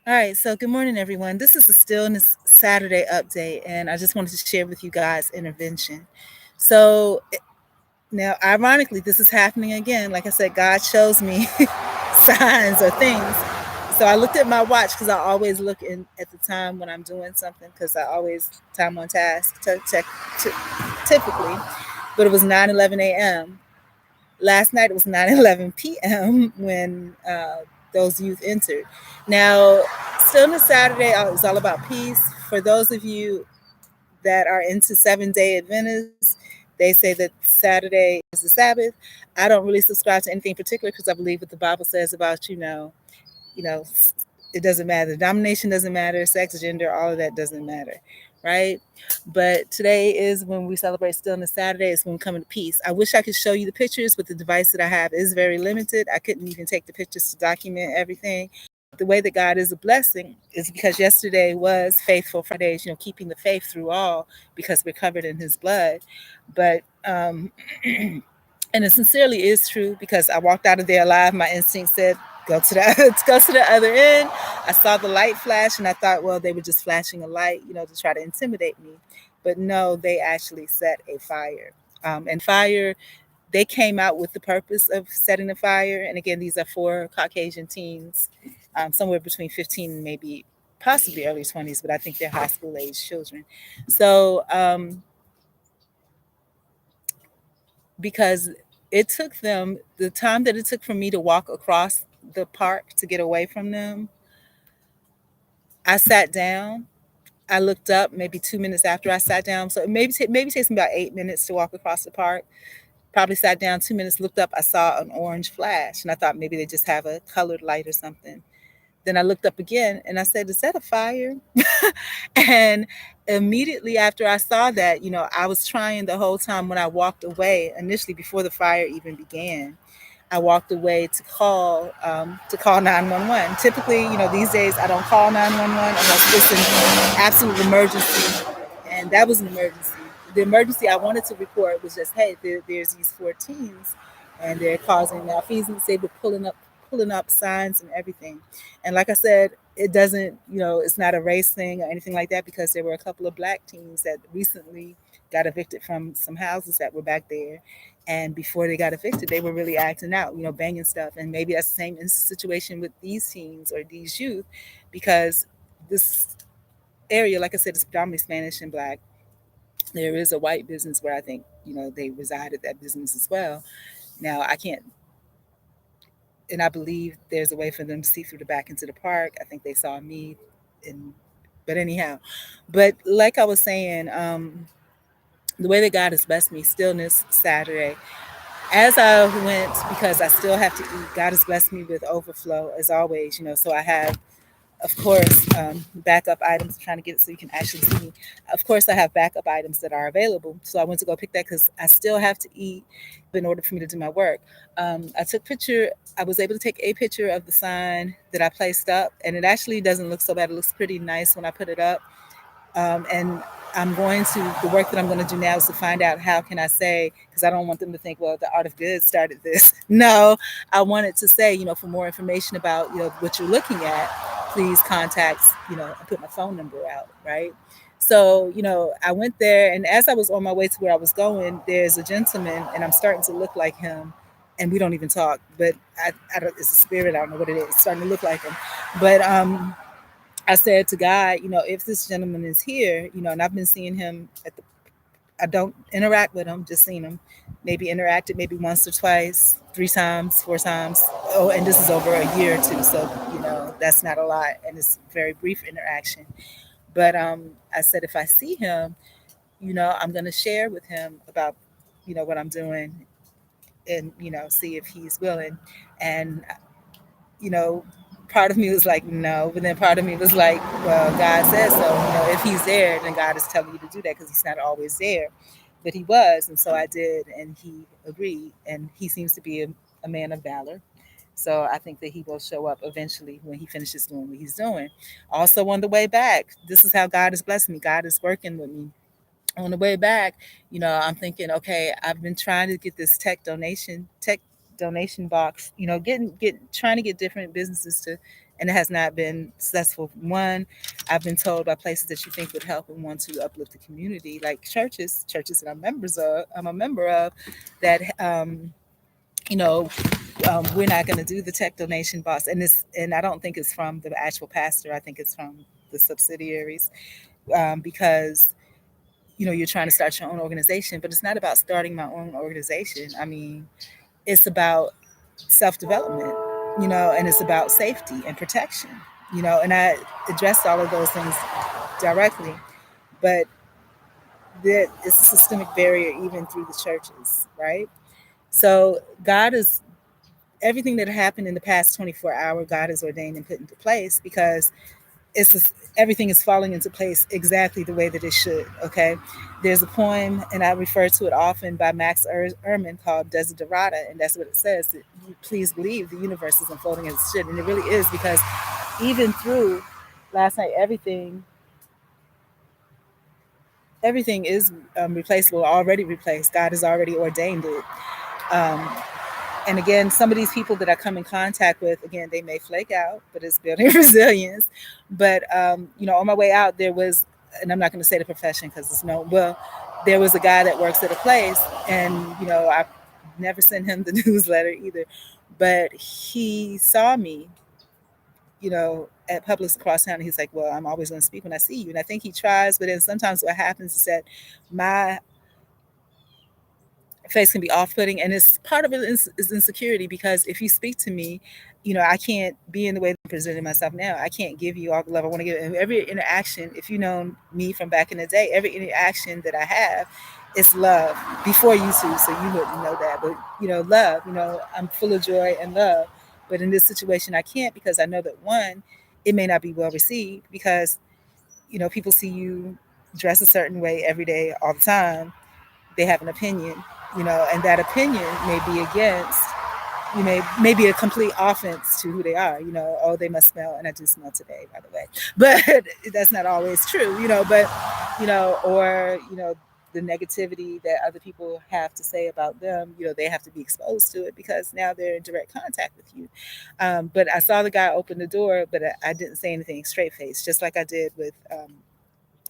All right, so good morning, everyone. This is the Stillness Saturday update, and I just wanted to share with you guys intervention. So now, ironically, this is happening again. Like I said, God shows me signs or things. So I looked at my watch because I always look in at the time when I'm doing something because I always time on task to check typically. But it was 9:11 a.m. Last night it was 9:11 p.m. when those youth entered. Now, Stillness Saturday is all about peace. For those of you that are into 7 Day Adventists, they say that Saturday is the Sabbath. I don't really subscribe to anything particular because I believe what the Bible says about you know, it doesn't matter. Denomination doesn't matter. Sex, gender, all of that doesn't matter, right? But today is when we celebrate Stillness Saturday. It's when we come into peace. I wish I could show you the pictures, but the device that I have is very limited. I couldn't even take the pictures to document everything. The way that God is a blessing is because yesterday was Faithful Fridays, keeping the faith through all because we're covered in His blood. But and it sincerely is true because I walked out of there alive. My instinct said, go to the go to the other end. I saw the light flash and I thought, well, they were just flashing a light, to try to intimidate me. But no, they actually set a fire. And fire, they came out with the purpose of setting a fire. And again, these are four Caucasian teens, somewhere between 15 and maybe possibly early 20s, but I think they're high school age children. So because it took them the time that it took for me to walk across the park to get away from them. I sat down. I looked up maybe 2 minutes after I sat down. So maybe takes me about 8 minutes to walk across the park. Probably sat down 2 minutes, looked up. I saw an orange flash, and I thought maybe they just have a colored light or something. Then I looked up again and I said, is that a fire? And immediately after I saw that, I was trying the whole time when I walked away, initially before the fire even began. I walked away to call 911. Typically, these days I don't call 911 unless it's an absolute emergency, and that was an emergency. The emergency I wanted to report was just, hey, there's these four teens, and they're causing malfeasance. They were pulling up signs and everything. And like I said, it doesn't, it's not a race thing or anything like that because there were a couple of black teens that recently got evicted from some houses that were back there. And before they got evicted, they were really acting out, banging stuff. And maybe that's the same situation with these teens or these youth because this area, like I said, is predominantly Spanish and black. There is a white business where I think, they reside at that business as well. Now, I can't and I believe there's a way for them to see through the back into the park. I think they saw me, and but anyhow, but like I was saying, the way that God has blessed me, Stillness Saturday, as I went because I still have to eat. God has blessed me with overflow as always, So I have, of course, backup items. I'm trying to get it so you can actually see me. Of course, I have backup items that are available. So I went to go pick that because I still have to eat in order for me to do my work. I took picture. I was able to take a picture of the sign that I placed up, and it actually doesn't look so bad. It looks pretty nice when I put it up. And I'm going to the work that I'm going to do now is to find out how can I say, because I don't want them to think, well, the Art of Good started this. No, I wanted to say, for more information about what you're looking at, please contact, I put my phone number out, right? So, I went there, and as I was on my way to where I was going, there's a gentleman, and I'm starting to look like him, and we don't even talk, but I don't, it's a spirit, I don't know what it is, it's starting to look like him. But I said to God, if this gentleman is here, and I've been seeing him I don't interact with him, just seen him, maybe interacted maybe once or twice, 3 times, 4 times. Oh, and this is over a year or two, so that's not a lot, and it's very brief interaction. But I said if I see him, I'm going to share with him about what I'm doing, and see if he's willing. And you know, part of me was like, no, but then part of me was like, well, God says so. If He's there, then God is telling you to do that because He's not always there. But He was, and so I did, and He agreed, and He seems to be a man of valor. So I think that He will show up eventually when He finishes doing what He's doing. Also, on the way back, this is how God is blessing me. God is working with me. On the way back, I'm thinking, okay, I've been trying to get this tech donation box, get trying to get different businesses to, and it has not been successful. One, I've been told by places that you think would help and want to uplift the community, like churches that I'm a member of, that you know, we're not going to do the tech donation box, and I don't think it's from the actual pastor. I think it's from the subsidiaries, because you're trying to start your own organization, but it's not about starting my own organization. I mean, it's about self-development, and it's about safety and protection, and I addressed all of those things directly, but that it's a systemic barrier even through the churches, right? So God is everything that happened in the past 24 hours, God has ordained and put into place, because it's everything is falling into place exactly the way that it should. Okay, there's a poem, and I refer to it often, by Max Ehrman, called Desiderata, and that's what it says. That you please believe the universe is unfolding as it should, and it really is, because even through last night, everything is replaceable, already replaced. God has already ordained it. Um, and again, some of these people that I come in contact with, again, they may flake out, but it's building resilience. But on my way out, there was, and I'm not going to say the profession because it's no, well, there was a guy that works at a place, and I never sent him the newsletter either, but he saw me, at Publix across town. And he's like, "Well, I'm always going to speak when I see you," and I think he tries, but then sometimes what happens is that my face can be off-putting, and it's part of it is insecurity, because if you speak to me, I can't be in the way that I'm presenting myself now. I can't give you all the love I want to give. And every interaction, if you know me from back in the day, every interaction that I have is love before you two, so you wouldn't know that. But love, I'm full of joy and love. But in this situation, I can't, because I know that, one, it may not be well received, because people see you dress a certain way every day, all the time. They have an opinion, and that opinion may be against, maybe a complete offense to who they are. Oh, they must smell, and I do smell today, by the way. But that's not always true, but or the negativity that other people have to say about them, they have to be exposed to it, because now they're in direct contact with you. But I saw the guy open the door, but I didn't say anything, straight face, just like I did with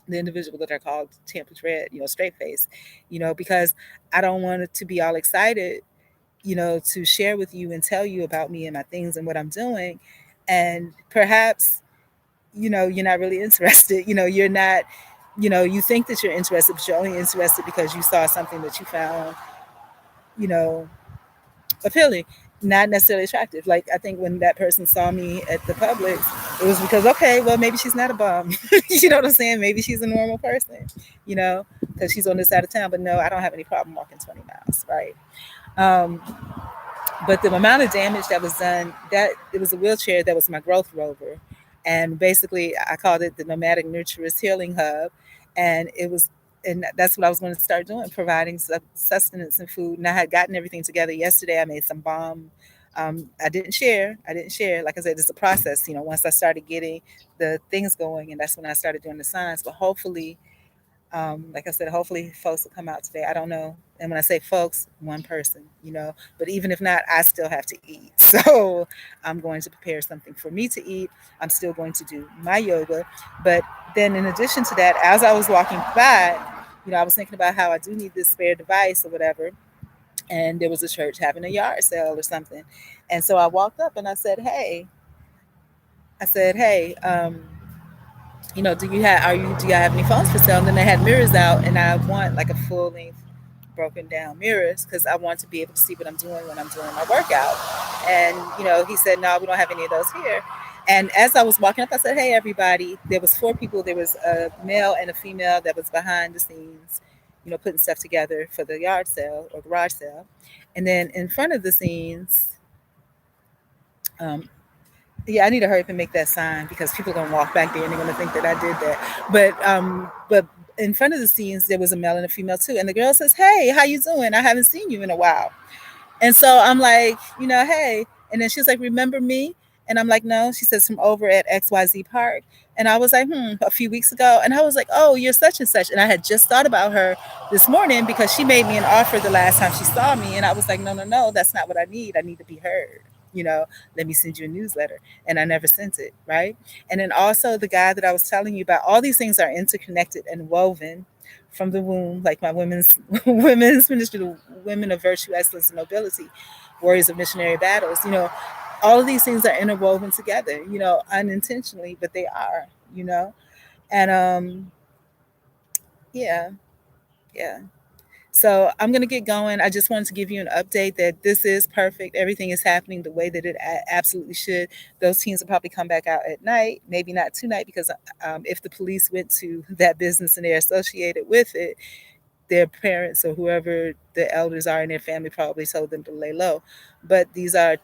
the individual that are called Tampa Dread, straight face, because I don't want it to be all excited, to share with you and tell you about me and my things and what I'm doing. And perhaps, you're not really interested, you're not, you think that you're interested, but you're only interested because you saw something that you found, you know, appealing, not necessarily attractive. Like, I think when that person saw me at the Publix, it was because, okay, well, maybe she's not a bum. You know what I'm saying? Maybe she's a normal person, because she's on this side of town. But no, I don't have any problem walking 20 miles, right? Um, but the amount of damage that was done, that it was a wheelchair that was my growth rover. And basically, I called it the Nomadic Nurturist Healing Hub. And it was, and that's what I was going to start doing, providing sustenance and food. And I had gotten everything together yesterday. I made some bomb. I didn't share. I didn't share. Like I said, it's a process. Once I started getting the things going, and that's when I started doing the signs. But hopefully, like I said, hopefully folks will come out today. I don't know. And when I say folks, one person, but even if not, I still have to eat. So I'm going to prepare something for me to eat. I'm still going to do my yoga. But then in addition to that, as I was walking by, I was thinking about how I do need this spare device or whatever. And there was a church having a yard sale or something. And so I walked up and I said, hey, do you have any phones for sale? And then they had mirrors out, and I want like a full length broken down mirrors, because I want to be able to see what I'm doing when I'm doing my workout. And he said, no, we don't have any of those here. And as I was walking up, I said, hey, everybody. There was 4 people. There was a male and a female that was behind the scenes, putting stuff together for the yard sale or garage sale. And then in front of the scenes, um, yeah, I need to hurry up and make that sign, because people are gonna walk back there and they're gonna think that I did that. But in front of the scenes there was a male and a female too. And the girl says, hey, how you doing? I haven't seen you in a while. And so I'm like, hey. And then she's like, remember me? And I'm like, no. She says, from over at XYZ Park. And I was like, a few weeks ago. And I was like, oh, you're such and such. And I had just thought about her this morning because she made me an offer the last time she saw me. And I was like, no, no, no, that's not what I need. I need to be heard. You know, let me send you a newsletter. And I never sent it. Right. And then also the guy that I was telling you about, all these things are interconnected and woven from the womb, like my women's women's ministry, the women of virtue, excellence, and nobility, warriors of missionary battles. All of these things are interwoven together, unintentionally, but they are. And yeah, yeah. So I'm going to get going. I just wanted to give you an update that this is perfect. Everything is happening the way that it absolutely should. Those teams will probably come back out at night, maybe not tonight, because if the police went to that business and they're associated with it, their parents or whoever the elders are in their family probably told them to lay low. But these are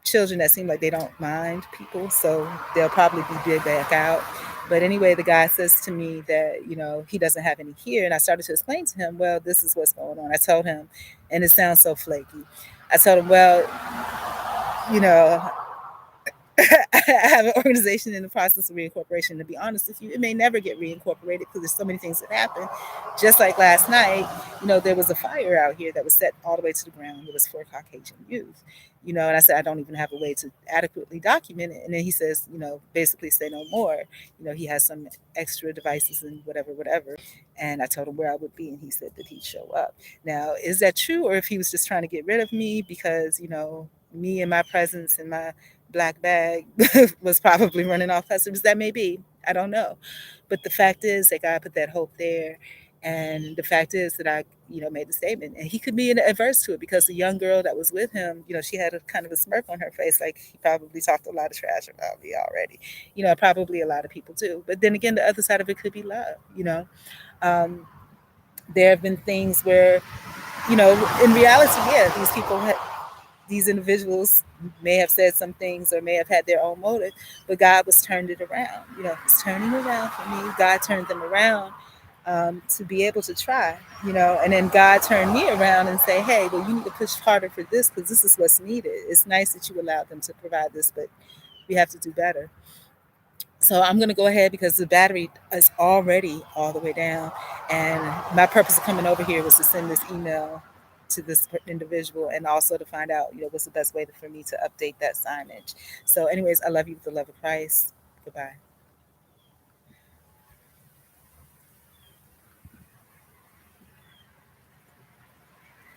children that seem like they don't mind people, so they'll probably be big back out. But anyway, the guy says to me that he doesn't have any here, and I started to explain to him, well, this is what's going on. I told him, and it sounds so flaky. I told him, well, you know, I have an organization in the process of reincorporation. To be honest with you, it may never get reincorporated because there's so many things that happen. Just like last night, there was a fire out here that was set all the way to the ground. It was for Caucasian youth, and I said, I don't even have a way to adequately document it. And then he says, basically say no more. He has some extra devices and whatever, whatever. And I told him where I would be, and he said that he'd show up. Now, is that true, or if he was just trying to get rid of me because, me and my presence and my black bag was probably running off customers? That may be. I don't know. But the fact is that God put that hope there. And the fact is that I, made the statement. And he could be adverse to it because the young girl that was with him, she had a kind of a smirk on her face, like he probably talked a lot of trash about me already. Probably a lot of people do. But then again, the other side of it could be love. Um, there have been things where, in reality, yeah, these individuals may have said some things or may have had their own motive, but God was turned it around. He's turning around for me. God turned them around to be able to try, and then God turned me around and say, hey, well, you need to push harder for this because this is what's needed. It's nice that you allowed them to provide this, but we have to do better. So I'm going to go ahead because the battery is already all the way down. And my purpose of coming over here was to send this email to this individual and also to find out, what's the best way for me to update that signage. So anyways, I love you with the love of Christ. Goodbye.